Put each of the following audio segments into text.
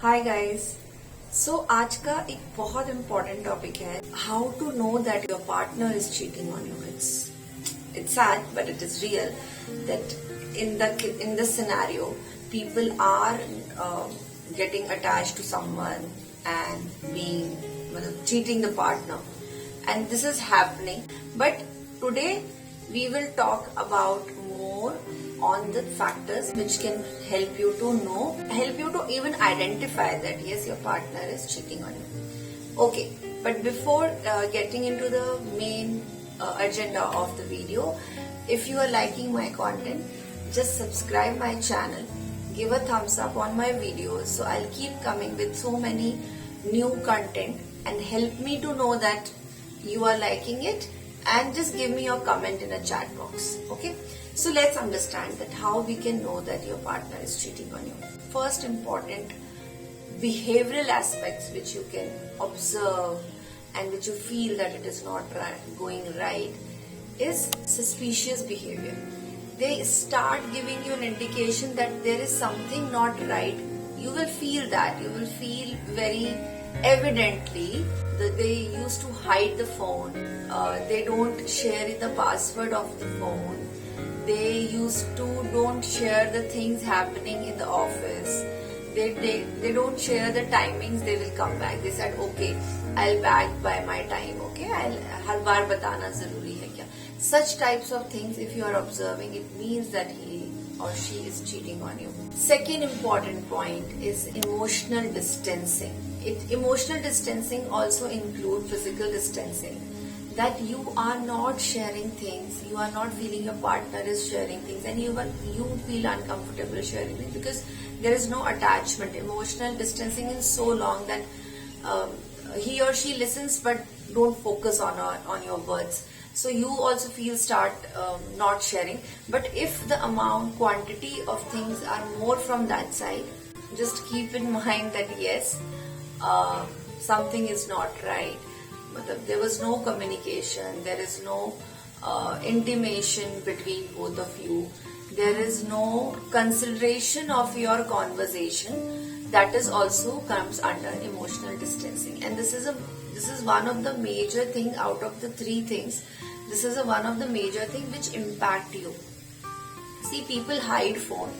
Hi guys. आज का एक बहुत इम्पोर्टेंट टॉपिक है how to know that your partner is cheating on you. It's sad but it is real that in this scenario people are getting attached to someone and being cheating the partner, and this is happening. But today we will talk about more on the factors which can help you to even identify that yes, your partner is cheating on you. Okay, but before getting into the main agenda of the video, if you are liking my content, just subscribe my channel, give a thumbs up on my videos, so I'll keep coming with so many new content, and help me to know that you are liking it, and just give me your comment in a chat box. Okay, so let's understand that how we can know that your partner is cheating on you. First important behavioral aspects which you can observe and which you feel that it is not going right is suspicious behavior. They start giving you an indication that there is something not right. You will feel that. You will feel very evidently that they used to hide the phone. They don't share the password of the phone. They used to don't share the things happening in the office. They don't share the timings they will come back. They said, okay, I'll back by my time. Okay, हर बार बताना जरूरी है क्या? Such types of things, if you are observing, it means that he or she is cheating on you. Second important point is emotional distancing. Emotional distancing also include physical distancing. That you are not sharing things, you are not feeling your partner is sharing things, and you feel uncomfortable sharing things because there is no attachment. Emotional distancing is so long that he or she listens but don't focus on your words. So you also start not sharing. But if the quantity of things are more from that side, just keep in mind that yes, something is not right. There was no communication, there is no intimation between both of you, there is no consideration of your conversation. That is also comes under emotional distancing, and this is one of the major thing out of the three things. This is one of the major thing which impact you. See, people hide phone.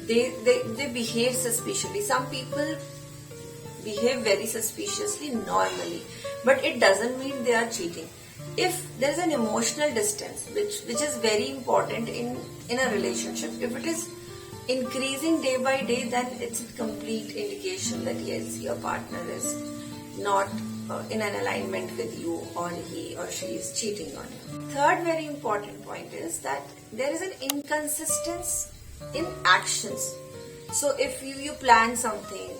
They behave suspiciously. Some people behave very suspiciously normally, but it doesn't mean they are cheating. If there is an emotional distance, which is very important in a relationship, if it is increasing day by day, then it's a complete indication that yes, your partner is not in an alignment with you, or he or she is cheating on you. Third very important point is that there is an inconsistency in actions. So if you plan something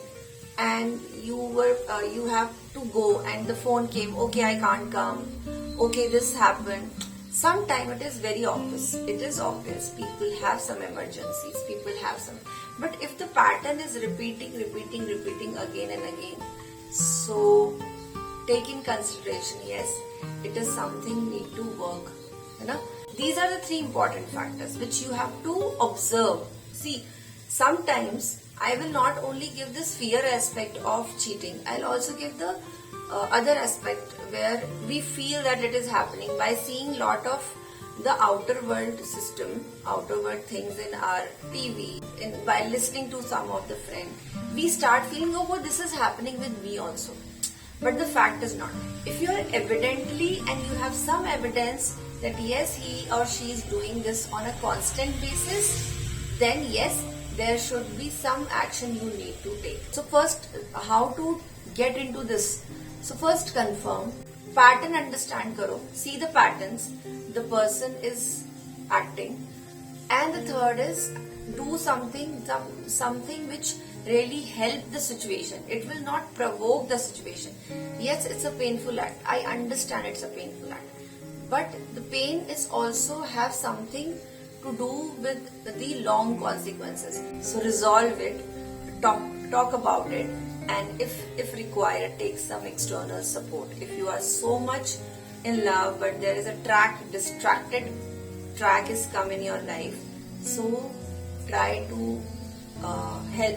and you have to go and the phone came, okay, I can't come, okay, this happened. Sometimes it is very obvious. It is obvious. People have some emergencies. People have some. But if the pattern is repeating again and again, so take in consideration, yes, it is something need to work. You know? These are the three important factors which you have to observe. See, sometimes I will not only give this fear aspect of cheating, I'll also give the other aspect where we feel that it is happening by seeing lot of the outer world system, outer world things in our TV, by listening to some of the friends. We start feeling, oh, this is happening with me also. But the fact is not. If you are evidently and you have some evidence that yes, he or she is doing this on a constant basis, then yes, there should be some action you need to take. So first, how to get into this? So first confirm, pattern understand karo, see the patterns the person is acting, and the third is do something which really help the situation. It will not provoke the situation. Yes, it's a painful act. I understand it's a painful act. But the pain is also have something to do with the long consequences. So resolve it, talk about it, and if required, take some external support. If you are so much in love but there is a distracted track is come in your life, so try to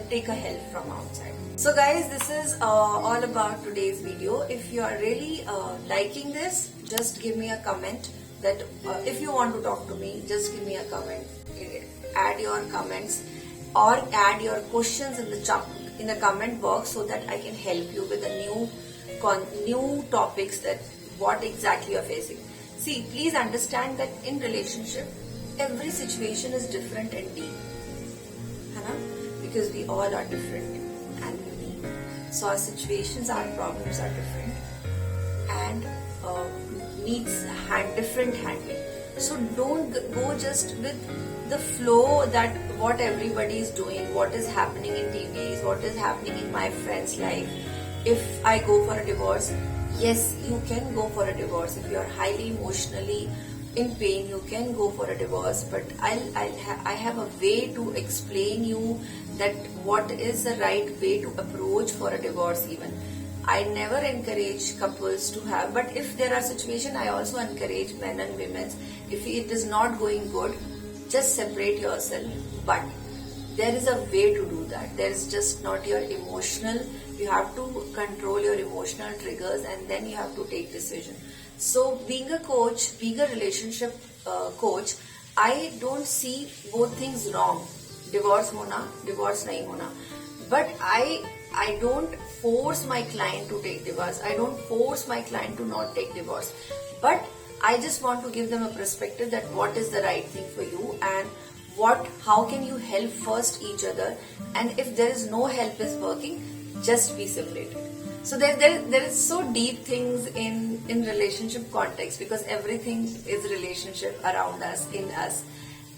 take a help from outside. So guys, this is all about today's video. If you are really liking this, just give me a comment that if you want to talk to me, just give me a comment. Add your comments or add your questions in the comment box so that I can help you with the new topics that what exactly you're facing. See, please understand that in relationship, every situation is different and deep. Because we all are different and unique. So our situations, our problems are different and needs different handling. So don't go just with the flow that what everybody is doing, what is happening in TVs, what is happening in my friend's life. If I go for a divorce, yes, you can go for a divorce. If you are highly emotionally in pain, you can go for a divorce, but I have a way to explain you that what is the right way to approach for a divorce even. I never encourage couples to have, but if there are situations, I also encourage men and women. If it is not going good, just separate yourself. But there is a way to do that. There is just not your emotional. You have to control your emotional triggers and then you have to take decision. So being a coach, being a relationship coach, I don't see both things wrong. Divorce hona, divorce nahi hona. But I don't force my client to take divorce. I don't force my client to not take divorce. But I just want to give them a perspective that what is the right thing for you and how can you help first each other, and if there is no help is working, just be separated. So there is so deep things in relationship context, because everything is relationship around us, in us.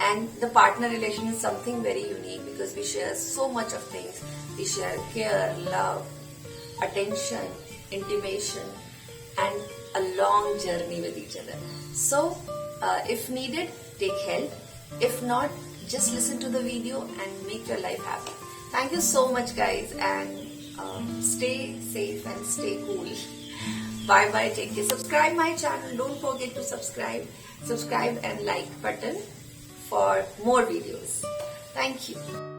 And the partner relation is something very unique because we share so much of things. We share care, love, attention, intimation, and a long journey with each other. So if needed, take help. If not, just listen to the video and make your life happy. Thank you so much guys, and stay safe and stay cool. Bye bye, take care. Subscribe my channel. Don't forget to subscribe and like button for more videos. Thank you.